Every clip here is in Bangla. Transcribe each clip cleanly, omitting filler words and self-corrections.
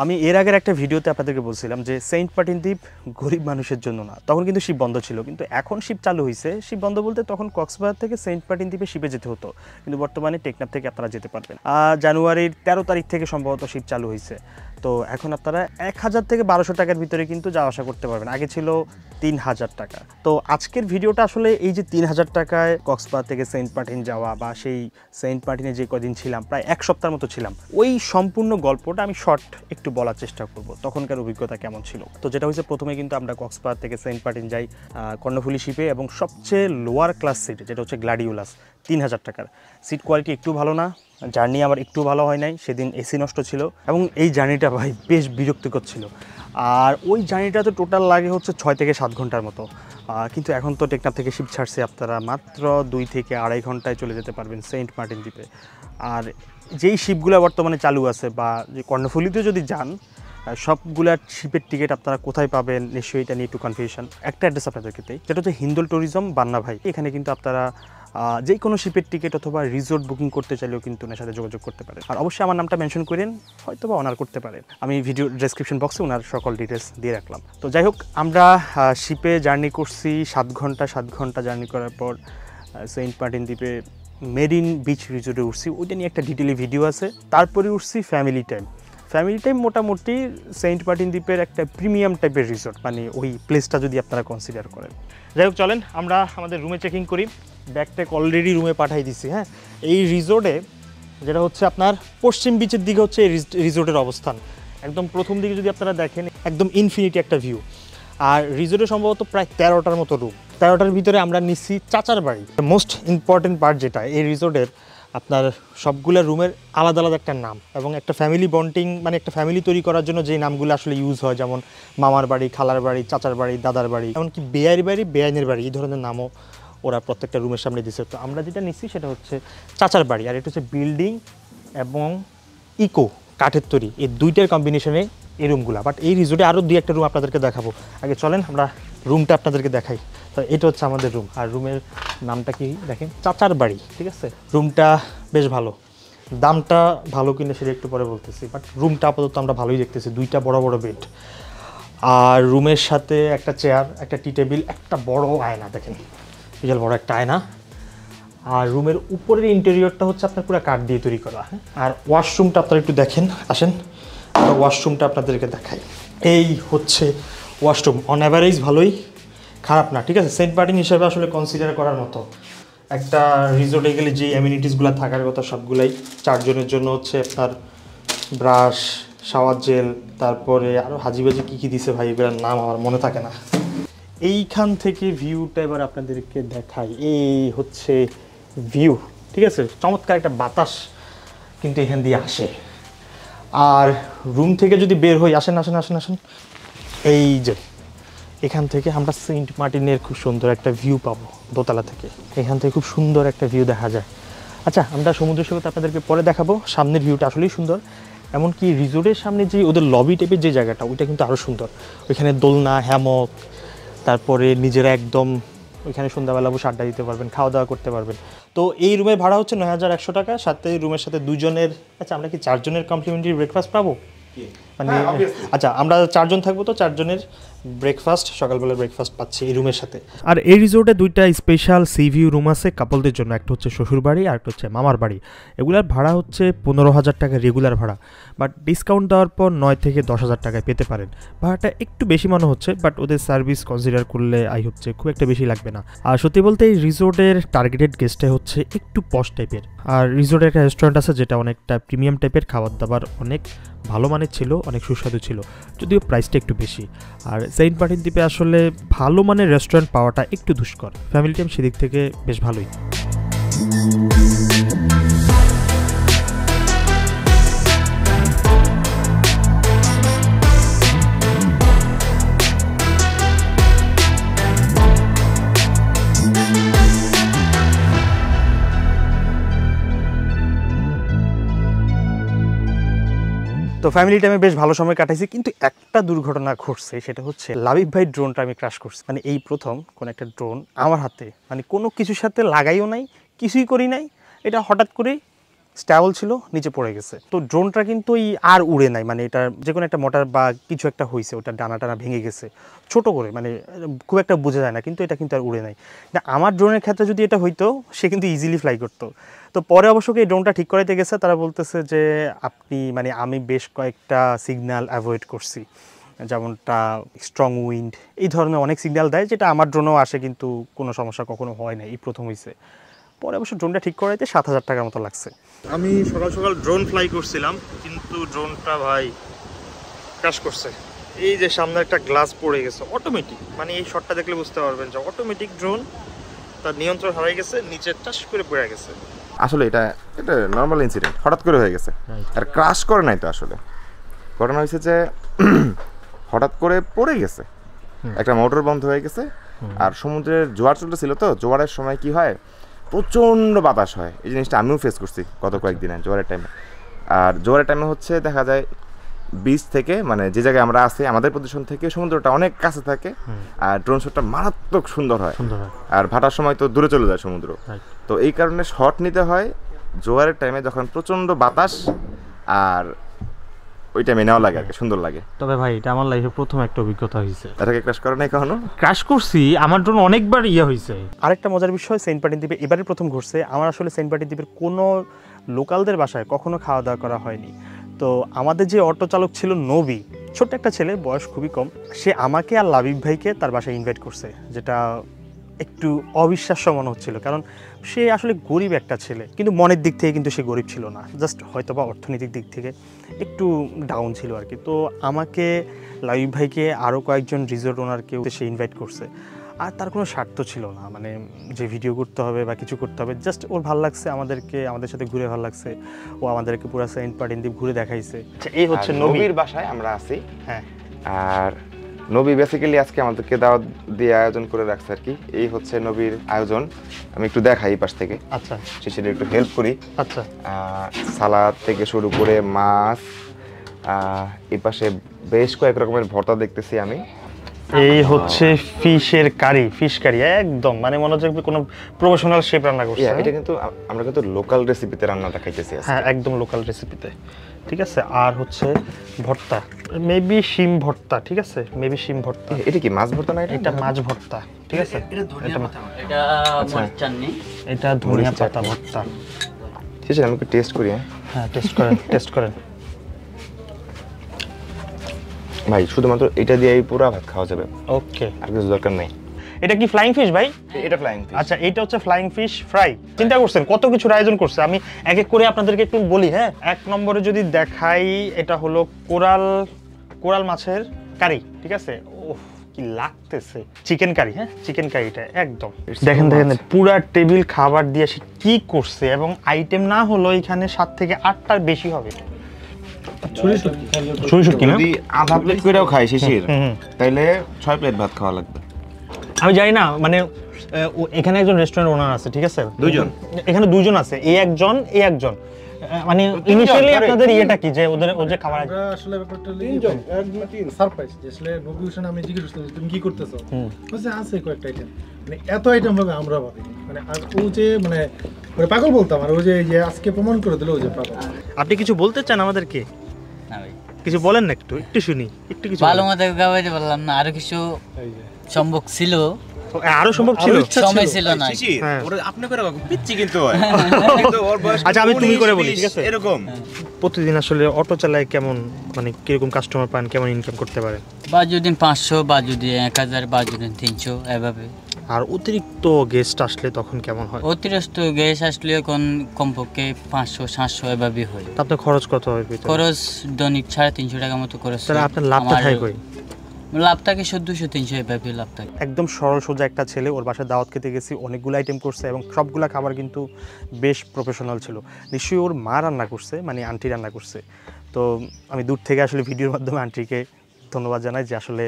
আমি এর আগের একটা ভিডিওতে আপনাদেরকে বলছিলাম যে সেন্ট মার্টিন দ্বীপ গরিব মানুষের জন্য না, তখন কিন্তু শিপ বন্ধ ছিল, কিন্তু এখন শিপ চালু হয়েছে। শিপ বন্ধ বলতে তখন কক্সবাজার থেকে সেন্ট মার্টিন দ্বীপে শিপে যেতে হতো, কিন্তু বর্তমানে টেকনাফ থেকে আপনারা যেতে পারবেন। জানুয়ারির 13 তারিখ থেকে সম্ভবত শিপ চালু হয়েছে। তো এখন আপনারা 1000 থেকে 1200 টাকার ভিতরে কিন্তু যাওয়া আসা করতে পারবেন। আগে ছিল 3000 টাকা। তো আজকের ভিডিওটা আসলে এই যে 3000 টাকায় কক্সবাজার থেকে সেন্ট মার্টিন যাওয়া, বা সেই সেন্ট মার্টিনে যে কদিন ছিলাম, প্রায় এক সপ্তাহের মতো ছিলাম, ওই সম্পূর্ণ গল্পটা আমি শর্ট একটু বলার চেষ্টা করব, তখনকার অভিজ্ঞতা কেমন ছিল। তো যেটা হয়েছে, প্রথমে কিন্তু আমরা কক্সবাজার থেকে সেন্ট মার্টিন যাই কর্ণফুলী শিপে, এবং সবচেয়ে লোয়ার ক্লাস সিট যেটা হচ্ছে গ্ল্যাডিওলাস, 3000 টাকার। সিট কোয়ালিটি একটু ভালো না, জার্নি আমার একটু ভালো হয় নাই, সেদিন এসি নষ্ট ছিল, এবং এই জার্নিটা ভাই বেশ বিরক্তিকর ছিল। আর ওই জার্নিটা তো টোটাল লাগে হচ্ছে 6 থেকে 7 ঘন্টার মতো। কিন্তু এখন তো টেকনাফ থেকে শিপ ছাড়ছে, আপনারা মাত্র 2 থেকে আড়াই ঘন্টায় চলে যেতে পারবেন সেন্ট মার্টিন দ্বীপে। আর যেই শিপগুলো বর্তমানে চালু আছে, বা যে কর্ণফুলীতে যদি যান, সবগুলার শিপের টিকিট আপনারা কোথায় পাবেন, নিশ্চয়ই এটা নিয়ে একটু কনফিউশন। একটা অ্যাড্রেস আপনাদেরকে দেই, যেটা হচ্ছে হিন্দোল ট্যুরিজম বান্না ভাই। এখানে কিন্তু আপনারা যে কোনো শিপের টিকিট অথবা রিসোর্ট বুকিং করতে চাইলেও কিন্তু ওনার সাথে যোগাযোগ করতে পারেন। আর অবশ্যই আমার নামটা মেনশন করেন, হয়তো বা অনার করতে পারেন। আমি ভিডিও ডেসক্রিপশন বক্সে ওনার সকল ডিটেলস দিয়ে রাখলাম। তো যাই হোক, আমরা শিপে জার্নি করছি 7 ঘন্টা জার্নি করার পর সেন্ট মার্টিন দ্বীপে মেরিন বিচ রিসোর্টে উঠছি। ওইটা নিয়ে একটা ডিটেইলি ভিডিও আছে। তারপরে উঠছি ফ্যামিলি টাইম মোটামুটি সেন্ট মার্টিন দ্বীপের একটা প্রিমিয়াম টাইপের রিসোর্ট, মানে ওই প্লেসটা যদি আপনারা কনসিডার করেন। যাই হোক, চলেন আমরা আমাদের রুমে চেকিং করি। ব্যাগট্যাগ অলরেডি রুমে পাঠাই দিছি। হ্যাঁ, এই রিসোর্টে যেটা হচ্ছে আপনার পশ্চিম বিচের দিকে হচ্ছে এই রিসোর্টের অবস্থান। একদম প্রথম দিকে যদি আপনারা দেখেন, একদম ইনফিনিটি একটা ভিউ। আর রিসোর্টে সম্ভবত প্রায় 13টার মতো রুম। 13টার ভিতরে আমরা নিচ্ছি চাচার বাড়ি। মোস্ট ইম্পর্টেন্ট পার্ট যেটা এই রিসোর্টের, আপনার সবগুলো রুমের আলাদা আলাদা একটা নাম, এবং একটা ফ্যামিলি বন্ডিং, মানে একটা ফ্যামিলি তৈরি করার জন্য যে নামগুলো আসলে ইউজ হয়, যেমন মামার বাড়ি, খালার বাড়ি, চাচার বাড়ি, দাদার বাড়ি, এমনকি বেয়ার বাড়ি, বেআইনের বাড়ি, এই ধরনের নামও ওরা প্রত্যেকটা রুমের সামনে দিচ্ছে। তো আমরা যেটা নিচ্ছি সেটা হচ্ছে চাচার বাড়ি। আর এটা হচ্ছে বিল্ডিং এবং ইকো কাঠের তৈরি, এই দুইটার কম্বিনেশনে এই রুমগুলো। বাট এই রিসোর্টে আরও 2-1টা রুম আপনাদেরকে দেখাবো। আগে চলেন আমরা রুমটা আপনাদেরকে দেখাই। তো এটা হচ্ছে আমাদের রুম, আর রুমের নামটা কি দেখেন, চাচার বাড়ি। ঠিক আছে, রুমটা বেশ ভালো। দামটা ভালো কিনা সেটা একটু পরে বলতেছি, বাট রুমটা আপাতত আমরা ভালোই দেখতেছি। 2টা বড় বড় বেড, আর রুমের সাথে একটা চেয়ার, একটা টি টেবিল, একটা বড় আয়না। দেখেন, বিশাল বড় একটা আয়না। আর রুমের উপরের ইন্টেরিয়রটা হচ্ছে আপনার পুরো কাঠ দিয়ে তৈরি করা। হ্যাঁ, আর ওয়াশরুমটা আপনারা একটু দেখেন, আসেন ওয়াশরুমটা আপনাদেরকে দেখাই। এই হচ্ছে ওয়াশরুম, অন অ্যাভারেজ ভালোই, খারাপ না। ঠিক আছে, সেন্ট মার্টিন হিসেবে আসলে কনসিডার করার মতো একটা রিসোর্টে গেলে যে অ্যামিনিটিসগুলো থাকার কথা সবগুলাই। 4 জনের জন্য হচ্ছে আপনার ব্রাশ, শাওয়ার জেল, তারপরে আরও হাজিবাজি কী কী দিছে ভাই, এগুলোর নাম আমার মনে থাকে না। এইখান থেকে ভিউটা এবার আপনাদেরকে দেখাই। এই হচ্ছে ভিউ। ঠিক আছে, চমৎকার একটা বাতাস কিন্তু এখান দিয়ে আসে। আর রুম থেকে যদি বের হই, আসেন, এই যে এখান থেকে আমরা সেন্ট মার্টিনের খুব সুন্দর একটা ভিউ পাবো দোতলা থেকে। এখান থেকে খুব সুন্দর একটা ভিউ দেখা যায়। আচ্ছা, আমরা সমুদ্র সৈকত আপনাদেরকে পরে দেখাবো। সামনের ভিউটা আসলেই সুন্দর, এমনকি রিসোর্টের সামনে যে ওদের লবি টাইপের যে জায়গাটা, ওইটা কিন্তু আরও সুন্দর। ওইখানে দোলনা, হ্যামক, তারপরে নিজেরা একদম ওইখানে সন্ধ্যাবেলা বসে আড্ডা দিতে পারবেন, খাওয়া দাওয়া করতে পারবেন। তো এই রুমের ভাড়া হচ্ছে 9100 টাকা, সাথে রুমের সাথে 2 জনের। আচ্ছা, আমরা কি 4 জনের কমপ্লিমেন্টারি ব্রেকফাস্ট পাবো? মানে আচ্ছা, আমরা 4 জন থাকবো, তো 4 জনের ব্রেকফাস্ট, সকালবেলার ব্রেকফাস্ট পাচ্ছি এই রুমের সাথে। আর এই রিসোর্টে 2টা স্পেশাল সি ভিউ রুম আছে কাপলদের জন্য। একটা হচ্ছে শ্বশুর বাড়ি, আর একটা হচ্ছে মামার বাড়ি। এগুলার ভাড়া হচ্ছে 15,000 টাকা রেগুলার ভাড়া, বাট ডিসকাউন্ট দেওয়ার পর 9 থেকে 10,000 টাকায় পেতে পারেন। ভাড়াটা একটু বেশি মনে হচ্ছে, বাট ওদের সার্ভিস কনসিডার করলে হচ্ছে খুব একটা বেশি লাগবে না। আর সত্যি বলতে এই রিসোর্টের টার্গেটেড গেস্টে হচ্ছে একটু পশ টাইপের। আর রিসোর্টের একটা রেস্টুরেন্ট আছে যেটা অনেকটা প্রিমিয়াম টাইপের, খাবার দাবার অনেক ভালো মানের ছিল, অনেক সুস্বাদু ছিল, যদিও প্রাইসটা একটু বেশি। আর সেন্ট মার্টিন দ্বীপে আসলে ভালো মানের রেস্টুরেন্ট পাওয়াটা একটু দুষ্কর। ফ্যামিলি টাইম সেদিক থেকে বেশ ভালোই। তো ফ্যামিলি টাইমে বেশ ভালো সময় কাটাইছি, কিন্তু একটা দুর্ঘটনা ঘটছে। সেটা হচ্ছে লাবিব ভাই ড্রোনটা আমি ক্র্যাশ করছি। মানে এই প্রথম কোন একটা ড্রোন আমার হাতে, মানে কোনো কিছুর সাথে লাগাইও নাই, কিছুই করি নাই, এটা হঠাৎ করেই স্ট্যাবল ছিল, নিচে পড়ে গেছে। তো ড্রোনটা কিন্তু আর উড়ে নাই, মানে এটা যে কোনো একটা মোটর বা কিছু একটা হয়েছে, ওটা ডানা টানা ভেঙে গেছে ছোট করে, মানে খুব একটা বোঝা যায় না, কিন্তু এটা কিন্তু আর উড়ে নাই। না, আমার ড্রোনের ক্ষেত্রে যদি এটা হইতো, সে কিন্তু ইজিলি ফ্লাই করতো। তো পরে অবশ্য এই ড্রোনটা ঠিক করাইতে গেছে, তারা বলতেছে যে আপনি মানে আমি বেশ কয়েকটা সিগন্যাল অ্যাভয়েড করছি, যেমনটা স্ট্রং উইন্ড, এই ধরনের অনেক সিগন্যাল দেয়, যেটা আমার ড্রোনও আসে, কিন্তু কোনো সমস্যা কখনো হয় না, এই প্রথম হয়েছে। পরে অবশ্য ড্রোনটা ঠিক করাইতে 7,000 টাকার মতো লাগছে। আমি সকাল সকাল ড্রোন ফ্লাই করছিলাম, কিন্তু ড্রোনটা ভাই ক্র্যাশ করছে। এই যে সামনে একটা গ্লাস পড়ে গেছে অটোমেটিক, মানে এই শটটা দেখলে বুঝতে পারবেন যে অটোমেটিক ড্রোন তার নিয়ন্ত্রণ হারিয়ে গেছে, নিচে টাস করে পড়ে গেছে। আসলে এটা নর্মাল ইনসিডেন্ট, হঠাৎ করে হয়ে গেছে, আর ক্রাশ করে নাই তো। আসলে ঘটনা হয়েছে যে হঠাৎ করে পড়ে গেছে, একটা মোটর বন্ধ হয়ে গেছে, আর সমুদ্রের জোয়ার চলতেছিল, তো জোয়ারের সময় কি হয়, প্রচণ্ড বাতাস হয়। এই জিনিসটা আমিও ফেস করছি গত কয়েকদিনে জোয়ারের টাইমে। আর জোয়ারের টাইমে হচ্ছে দেখা যায় বিচ থেকে, মানে যে জায়গায় আমরা আছি আমাদের পজিশন থেকে সমুদ্রটা অনেক কাছে থাকে, আর ড্রোন শটটা মারাত্মক সুন্দর হয়। আর ভাটার সময় তো দূরে চলে যায় সমুদ্র, তো এই কারণে শট নিতে হয় জোয়ারের টাইমে, যখন প্রচণ্ড বাতাস আর ওই টাইমে নেওয়া লাগে আর কি, সুন্দর লাগে। তবে ভাই এটা আমার লাইফে প্রথম একটা অভিজ্ঞতা হয়েছে। এটাকে ক্র্যাশ করে নাই কখনো? ক্র্যাশ করছি, আমার ড্রোন অনেকবার হয়েছে। আরেকটা মজার বিষয়, সেন্ট মার্টিন দ্বীপে এবারে প্রথম ঘুরছে আমার। আসলে সেন্ট মার্টিন দ্বীপের কোনো লোকালদের বাসায় কখনো খাওয়া দাওয়া করা হয়নি। তো আমাদের যে অটো চালক ছিল নবী, ছোট্ট একটা ছেলে, বয়স খুবই কম, সে আমাকে আর লাবিব ভাইকে তার বাসায় ইনভাইট করছে, যেটা একটু অবিশ্বাস্য মনে হচ্ছিল, কারণ সে আসলে গরিব একটা ছেলে, কিন্তু মনের দিক থেকে কিন্তু সে গরিব ছিল না, জাস্ট হয়তো বা অর্থনৈতিক দিক থেকে একটু ডাউন ছিল আর কি। তো আমাকে, লাবিব ভাইকে, আরও কয়েকজন রিসোর্ট ওনারকেও সে ইনভাইট করছে। আর তার কোনো স্বার্থ ছিল না, মানে যে ভিডিও করতে হবে বা কিছু করতে হবে, জাস্ট ওর ভালো লাগছে আমাদের সাথে ঘুরে ভালো লাগছে, ও আমাদেরকে পুরো সেন্ট মার্টিন দ্বীপ ঘুরে দেখাইছে। আচ্ছা, এই হচ্ছে নবীর বাসায় আমরা আছি। হ্যাঁ, আর নবী বেসিক্যালি আজকে আমাদেরকে দাওয়াত দিয়ে আয়োজন করে রাখছে আর কি। এই হচ্ছে নবীর আয়োজন, আমি একটু দেখাই এই পাশ থেকে। আচ্ছা, সেটা একটু হেল্প করি। আচ্ছা, সালাদ থেকে শুরু করে মাছ, এই পাশে বেশ কয়েক রকমের ভর্তা দেখতেছি আমি। এই হচ্ছে ফিশের কারি, ফিশ কারি, একদম মানে মনে হচ্ছে কোনো প্রফেশনাল শেফ রান্না করছে। এটা কিন্তু আমরা কিন্তু লোকাল রেসিপিতে রান্না দেখাইতেছি। হ্যাঁ, একদম লোকাল রেসিপিতে, ঠিক আছে। আর হচ্ছে ভর্তা, মেবি শিম ভর্তা, ঠিক আছে, মেবি শিম ভর্তা। এটা কি মাছ ভর্তা না? এটা মাছ ভর্তা, ঠিক আছে। এটা মরিচ চাটনি, এটা ধনিয়া পাতা ভর্তা। ঠিক আছে, আমি একটু টেস্ট করি। হ্যাঁ, টেস্ট করেন, টেস্ট করেন ভাই। শুধুমাত্র এটা দিয়েই পুরো ভাত খাওয়া যাবে। ওকে, আর কিছু দরকার নেই। এটা কি ফ্লাইং ফিশ ভাই? এটা ফ্লাইং ফিশ। আচ্ছা, এটা হচ্ছে ফ্লাইং ফিশ ফ্রাই। চিন্তা করছেন কত কিছুর আয়োজন করছে। আমি এক এক করে আপনাদেরকে একটু বলি। হ্যাঁ, এক নম্বরে যদি দেখাই, এটা হলো কোরাল মাছের কারি, ঠিক আছে। ওহ, কি লাগতেছে, চিকেন কারি। হ্যাঁ, চিকেন কারিটা একদম দেখেন পুরা টেবিল খাবার দিয়ে সে কি করছে, এবং আইটেম না হলো এখানে 7 থেকে 8টার বেশি হবে। যদি আধা প্লেট করেও খাই শিশির, তাইলে 6 প্লেট ভাত খাওয়া লাগবে। আমি জানি না, মানে এখানে একজন রেস্টুরেন্ট ওনার আছে, ঠিক আছে, দুইজন, এখানে দুইজন আছে, এই একজন মানে ইনিশিয়ালি আপনাদের ইয়েটা কি, যে ও যে খাবার আমরা আসলে ব্যাপারটা তিনজন তিন সারপ্রাইজ, যে আসলে নবী হোসেন আমি জিজ্ঞেস করছিলাম তুমি কি করতেছো, বলছে আছে কয়েকটা আইটেম, মানে এত আইটেম হবে আমরা ভাবি, মানে আর ও যে মানে পাগল বলতাম, আর ও যে আজকে প্রমাণ করে দিল ও যে পাগল। আপনি কিছু বলতে চান আমাদেরকে? না ভাই, কিছু বলেন না, একটু শুনি, একটু কিছু ভালো মতো গাওয়াইতে বললাম না, আরো কিছু সম্ভব ছিল, আরো সম্ভব ছিল, সময় ছিল না। ওরা আপনি করে পিচ্চি কিন্তু কিন্তু ওর বয়স। আচ্ছা, আমি তুমি করে বলি, ঠিক আছে। এরকম প্রতিদিন আসলে অটো চালায় কেমন, মানে কিরকম কাস্টমার পান, কেমন ইনকাম করতে পারে? বা যদি 500, বা যদি 1000, বা যদি 300, এভাবে। আর অতিরিক্ত গেস্ট আসলে তখন কেমন হয়? অতিরিক্ত গ্যাস আসলে এখন কমপক্ষে 500-700 এভাবে হয়। আপনার খরচ কত হয়? খরচ দৈনিক 350 টাকা মতো খরচ। তাহলে আপনার লাভটা থাকে কই? লাভ থাকে 1400-300 এভাবে লাভ থাকে। একদম সরল সোজা একটা ছেলে, ওর বাসায় দাওয়াত খেতে গেছি, অনেকগুলো আইটেম করছে, এবং সবগুলা খাবার কিন্তু বেশ প্রফেশনাল ছিল। নিশ্চয়ই ওর মা রান্না করছে, মানে আন্টি রান্না করছে। তো আমি দূর থেকে আসলে ভিডিওর মাধ্যমে আন্টিকে ধন্যবাদ জানাই যে আসলে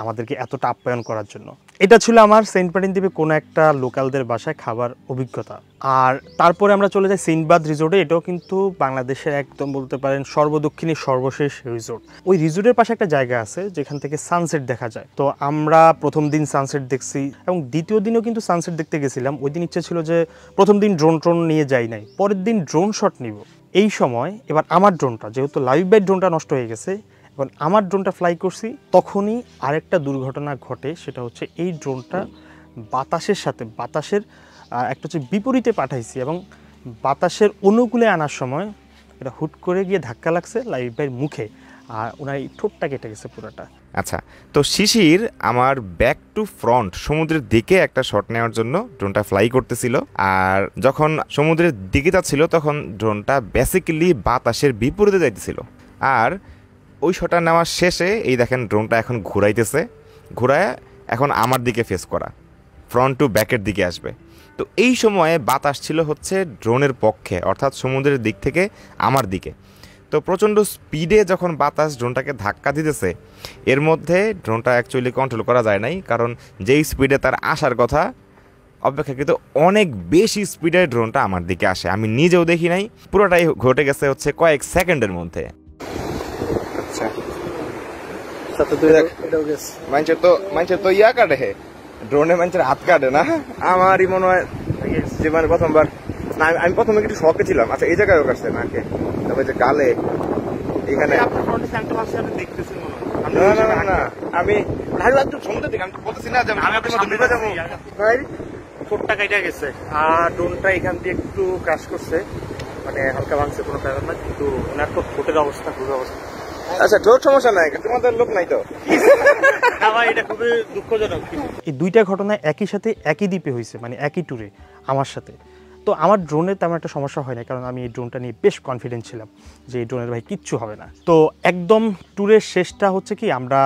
আমাদেরকে এতটা আপ্যায়ন করার জন্য। এটা ছিল আমার সেন্ট মার্টিন দ্বীপে কোনো একটা লোকালদের বাসায় খাবার অভিজ্ঞতা। আর তারপরে আমরা চলে যাই সিন্ডবাদ রিসোর্টে। এটাও কিন্তু বাংলাদেশের একদম বলতে পারেন সর্বদক্ষিণী সর্বশেষ রিসোর্ট। ওই রিসোর্টের পাশে একটা জায়গা আছে যেখান থেকে সানসেট দেখা যায়। তো আমরা প্রথম দিন সানসেট দেখছি এবং দ্বিতীয় দিনও কিন্তু সানসেট দেখতে গেছিলাম। ওই দিন ইচ্ছে ছিল যে প্রথম দিন ড্রোন নিয়ে যাই নাই, পরের দিন ড্রোন শট নিব। এই সময় এবার আমার ড্রোনটা, যেহেতু লাইভ বাইট ড্রোনটা নষ্ট হয়ে গেছে, এখন আমার ড্রোনটা ফ্লাই করছি, তখনই আরেকটা দুর্ঘটনা ঘটে। সেটা হচ্ছে এই ড্রোনটা বাতাসের সাথে একটা হচ্ছে বিপরীতে পাঠাইছি এবং বাতাসের অনুকূলে আনার সময় এটা হুট করে গিয়ে ধাক্কা লাগছে লাইভ বাইয়ের মুখে, আর ওনার এই ঠোঁটটা কেটে গেছে পুরোটা। আচ্ছা, তো শিশির আমার ব্যাক টু ফ্রন্ট সমুদ্রের দিকে একটা শট নেওয়ার জন্য ড্রোনটা ফ্লাই করতেছিল, আর যখন সমুদ্রের দিকে যাচ্ছিল তখন ড্রোনটা বেসিক্যালি বাতাসের বিপরীতে যাইতেছিল। আর ওই শটটা নেওয়ার শেষে এই দেখেন ড্রোনটা এখন ঘুরাইতেছে, ঘুরায় এখন আমার দিকে ফেস করা, ফ্রন্ট টু ব্যাকের দিকে আসবে। তো এই সময়ে বাতাস ছিল হচ্ছে ড্রোনের পক্ষে, অর্থাৎ সমুদ্রের দিক থেকে আমার দিকে। তো প্রচণ্ড স্পিডে যখন বাতাস ড্রোনটাকে ধাক্কা দিতেছে, এর মধ্যে ড্রোনটা অ্যাকচুয়ালি কন্ট্রোল করা যায় নাই, কারণ যেই স্পিডে তার আসার কথা অপেক্ষাকৃত অনেক বেশি স্পিডে ড্রোনটা আমার দিকে আসে। আমি নিজেও দেখি নাই, পুরোটাই ঘটে গেছে হচ্ছে কয়েক সেকেন্ডের মধ্যে। আচ্ছা, মানুষের তো ইয়া কাটে, ড্রোনে মানুষের হাত কাটে না। আমারই মনে হয় জীবনে প্রথমবার, আমি প্রথমে একটু শখে ছিলাম। আচ্ছা, এই জায়গায় কাটছে নাকে, তারপরে যে গালে এখানে। না, আমি সমুদ্র দিকে, আমি বলতেছি না যে আমি আপনার মতো ডুবে যাবো। ঠোঁটটা কেটে গেছে আর ড্রোনটা এখান দিয়ে একটু ক্র্যাশ করছে, মানে হালকা ভাঙছে, কোনো কারণ না, কিন্তু ওনার তো ঠোঁটের অবস্থা খুবই অবস্থা। আচ্ছা, ঠোঁট সমস্যা নাই, তোমাদের লোক নাই তো? এটা খুবই দুঃখজনক। এই দুইটা ঘটনা একই সাথে একই দ্বীপে হয়েছে, মানে একই ট্যুরে আমার সাথে। তো আমার ড্রোনের তেমন একটা সমস্যা হয় না, কারণ আমি এই ড্রোনটা নিয়ে বেশ কনফিডেন্ট ছিলাম যে এই ড্রোনের ভাই কিচ্ছু হবে না। তো একদম ট্যুরের শেষটা হচ্ছে কি, আমরা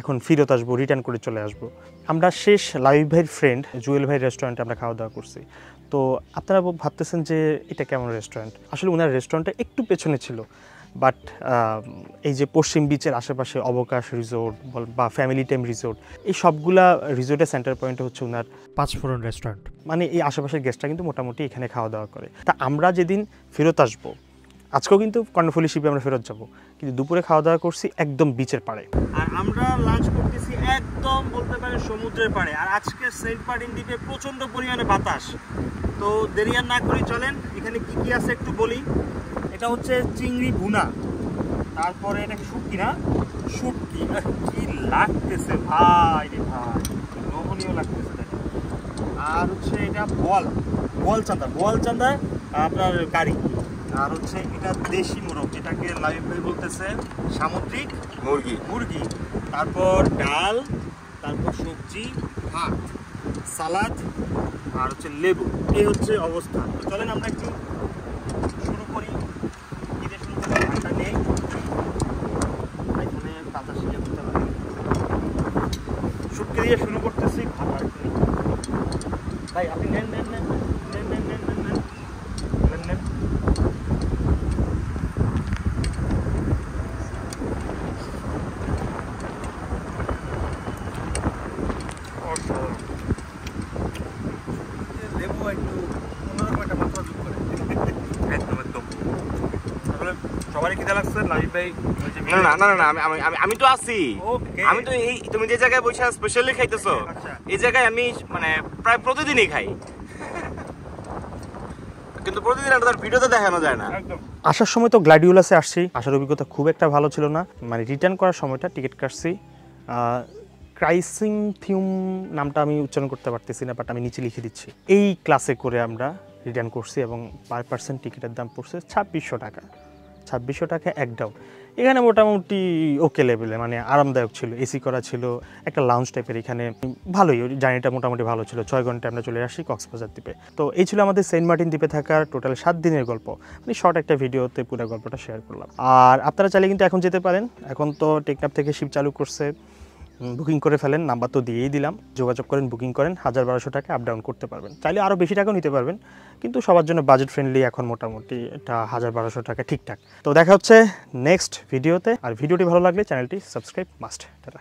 এখন ফেরত আসবো, রিটার্ন করে চলে আসবো। আমরা শেষ লাইভ ভাইয়ের ফ্রেন্ড জুয়েল ভাই রেস্টুরেন্টে আমরা খাওয়া দাওয়া করছি। তো আপনারা ভাবতেছেন যে এটা কেমন রেস্টুরেন্ট, আসলে ওনার রেস্টুরেন্টটা একটু পেছনে ছিল, বাট এই যে পশ্চিম বিচের আশেপাশে অবকাশ রিসোর্ট বা ফ্যামিলি টাইম রিসোর্ট, এই সবগুলা রিসোর্টের সেন্টার পয়েন্টে হচ্ছে ওনার পাঁচফোড়ন রেস্টুরেন্ট। মানে এই আশেপাশের গেস্টরা কিন্তু মোটামুটি এখানে খাওয়া দাওয়া করে। তা আমরা যেদিন ফেরত আসবো, আজকেও কিন্তু কর্ণফুলী শিপে আমরা ফেরত যাব, কিন্তু দুপুরে খাওয়া দাওয়া করছি একদম বিচের পাড়ে, আর আমরা লাঞ্চ করতেছি একদম বলতে পারেন সমুদ্রের পাড়ে। আর আজকে সেন্ট মার্টিন দ্বীপে প্রচণ্ড পরিমাণে বাতাস। তো দেরি আর না করে চলেন, এখানে কি কি আছে একটু বলি। এটা হচ্ছে চিংড়ি ভুনা, তারপরে এটাকে শুটকি, না শুটকি, কি লাগতেছে ভাই রে ভাই, লোভনীয় লাগতেছে। আর হচ্ছে এটা বোয়াল চান্দা আপনার কারি। আর হচ্ছে এটা দেশি মোরগ, যেটাকে লাইভ ভাই বলতেছে সামুদ্রিক মুরগি। তারপর ডাল, তারপর সবজি, ভাত, সালাদ, আর হচ্ছে লেবু। এই হচ্ছে অবস্থা। চলেন আমরা একটু শুরু করি। ঠান্ডা নেই, এখানে বাতাস করতে পারি। শুটকি দিয়ে শুরু করতেছি। ভাই আপনি নেন। লেবু একটু অন্যরকম একটা মাত্রা যোগ করে একদম। তাহলে সবারই খিদে লাগছে? লাইভ ভাই না, আমি তো আছি। আমি তো এই তুমি যে জায়গায় বসে স্পেশালি খাইতেছো, এই জায়গায় আমি মানে প্রায় প্রতিদিনই খাই, কিন্তু প্রতিদিন তার ভিডিওতে দেখানো যায় না। আসার সময় তো গ্ল্যাডিওলাসে আসছি, আসার অভিজ্ঞতা খুব একটা ভালো ছিল না। মানে রিটার্ন করার সময়টা টিকিট কাটছি, ক্রাইসিংথিউম নামটা আমি উচ্চারণ করতে পারতেছি না, বাট আমি নিচে লিখে দিচ্ছি। এই ক্লাসে করে আমরা রিটার্ন করছি এবং পার পার্সন টিকিটের দাম পড়ছে 2600 টাকা। 2600 টাকা একদম। এখানে মোটামুটি ওকে লেভেলে, মানে আরামদায়ক ছিল, এসি করা ছিল, একটা লাউঞ্জ টাইপের। এখানে ভালোই, জার্নিটা মোটামুটি ভালো ছিল। 6 ঘন্টায় আমরা চলে আসি কক্সবাজার দ্বীপে। তো এই ছিল আমাদের সেন্ট মার্টিন দ্বীপে থাকার টোটাল 7 দিনের গল্প। মানে শর্ট একটা ভিডিওতে পুরো গল্পটা শেয়ার করলাম। আর আপনারা চাইলে কিন্তু এখন যেতে পারেন, এখন তো টেকনাফ থেকে শিপ চালু করছে। বুকিং করে ফেলেন, নাম্বার তো দিয়েই দিলাম, যোগাযোগ করেন, বুকিং করেন, 1000-1200 টাকা আপ ডাউন করতে পারবেন। চাইলে আরও বেশি টাকাও নিতে পারবেন, কিন্তু সবার জন্য বাজেট ফ্রেন্ডলি এখন মোটামুটি এটা 1000-1200 টাকা ঠিকঠাক। তো দেখা হচ্ছে নেক্সট ভিডিওতে, আর ভিডিওটি ভালো লাগলে চ্যানেলটি সাবস্ক্রাইব মাস্ট। টাটা।